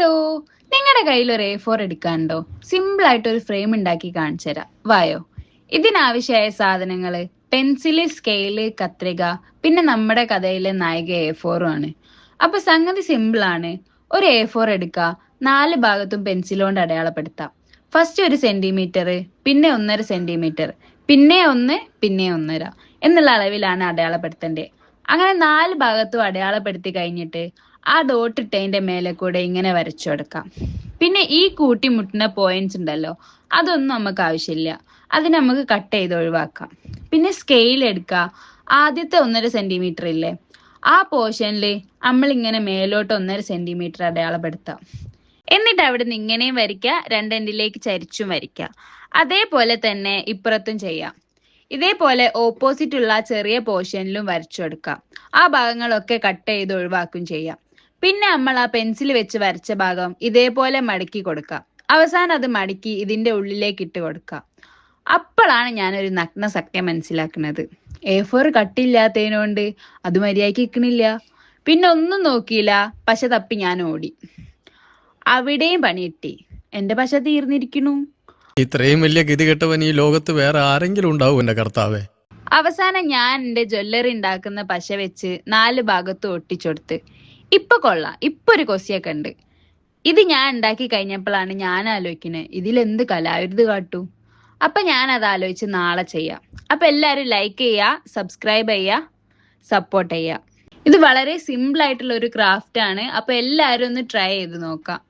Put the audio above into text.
Hello, നിങ്ങളുടെ കയ്യിൽ ഒരു A4 എടുക്കാനുണ്ടോ? സിമ്പിൾ ആയിട്ട് ഒരു ഫ്രെയിം ഉണ്ടാക്കി കാണിച്ചു തരാം. വായോ. ഇതിനാവശ്യമായ സാധനങ്ങള് പെൻസില്, സ്കെയില്, കത്രിക, പിന്നെ നമ്മുടെ കഥയിലെ നായിക A4 ആണ്. അപ്പൊ സംഗതി സിമ്പിൾ ആണ്. ഒരു A4 എടുക്കുക, 4 ഭാഗത്തും പെൻസിൽ കൊണ്ട് അടയാളപ്പെടുത്താം. ഫസ്റ്റ് 1 സെന്റിമീറ്റർ, പിന്നെ 1.5 സെന്റിമീറ്റർ, പിന്നെ 1, പിന്നെ 1.5 എന്നുള്ള അളവിലാണ് അടയാളപ്പെടുത്തേണ്ടത്. അങ്ങനെ 4 ഭാഗത്തും അടയാളപ്പെടുത്തി കഴിഞ്ഞിട്ട് ആ ഡോട്ട് ഇട്ടതിന്റെ മേലെ കൂടെ ഇങ്ങനെ വരച്ചു കൊടുക്കാം. പിന്നെ ഈ കൂട്ടിമുട്ടുന്ന പോയിന്റ്സ് ഉണ്ടല്ലോ, അതൊന്നും നമുക്ക് ആവശ്യമില്ല. അത് നമുക്ക് കട്ട് ചെയ്ത് ഒഴിവാക്കാം. പിന്നെ സ്കെയിൽ എടുക്കുക. ആദ്യത്തെ 1.5 സെന്റിമീറ്റർ ഇല്ലേ, ആ പോർഷനിൽ നമ്മൾ ഇങ്ങനെ മേലോട്ട് 1.5 സെന്റിമീറ്റർ അടയാളപ്പെടുത്താം. എന്നിട്ട് അവിടെ നിന്ന് ഇങ്ങനെയും വരയ്ക്കുക, രണ്ടെൻഡിലേക്ക് ചരിച്ചും വരയ്ക്കുക. അതേപോലെ തന്നെ ഇപ്പുറത്തും ചെയ്യാം. ഇതേപോലെ ഓപ്പോസിറ്റ് ഉള്ള ചെറിയ പോർഷനിലും വരച്ചു കൊടുക്കാം. ആ ഭാഗങ്ങളൊക്കെ കട്ട് ചെയ്ത് ഒഴിവാക്കുകയും ചെയ്യാം. പിന്നെ നമ്മൾ ആ പെൻസിൽ വെച്ച് വരച്ച ഭാഗം ഇതേപോലെ മടക്കി കൊടുക്കാം. അവസാനം അത് മടക്കി ഇതിന്റെ ഉള്ളിലേക്ക് ഇട്ട് കൊടുക്കാം. അപ്പോഴാണ് ഞാനൊരു നഗ്ന സത്യം മനസ്സിലാക്കുന്നത്. A4 കട്ടില്ലാത്തതിനോണ്ട് അത് മര്യാദയ്ക്ക് നിൽക്കണില്ല. പിന്നെ ഒന്നും നോക്കിയില്ല, പശ തപ്പി ഞാൻ ഓടി. അവിടെയും പണി കിട്ടി. എന്റെ പശ തീർന്നിരിക്കുന്നു. ഇത്രയും വലിയ ഗതികെട്ടവൻ ഈ ലോകത്ത് വേറെ ആരെങ്കിലും ഉണ്ടാവും എന്റെ കർത്താവേ. അവസാനം ഞാൻ എന്റെ ജ്വല്ലറി ഉണ്ടാക്കുന്ന പശ വെച്ച് 4 ഭാഗത്തും ഒട്ടിച്ചെടുത്ത്. ഇപ്പൊ കൊള്ളാം, ഇപ്പൊ ഒരു കൊസിയൊക്കെ ഉണ്ട്. ഇത് ഞാൻ ഉണ്ടാക്കി കഴിഞ്ഞപ്പോഴാണ് ഞാൻ ആലോചിക്കുന്നത്, ഇതിലെന്ത് കലാവിരുത് കാട്ടൂ. അപ്പൊ ഞാൻ അത് ആലോചിച്ച് നാളെ ചെയ്യാം. അപ്പൊ എല്ലാവരും ലൈക്ക് ചെയ്യുക, സബ്സ്ക്രൈബ് ചെയ്യുക, സപ്പോർട്ട് ചെയ്യുക. ഇത് വളരെ സിമ്പിൾ ആയിട്ടുള്ള ഒരു ക്രാഫ്റ്റ് ആണ്. അപ്പൊ എല്ലാവരും ഒന്ന് ട്രൈ ചെയ്ത് നോക്കാം.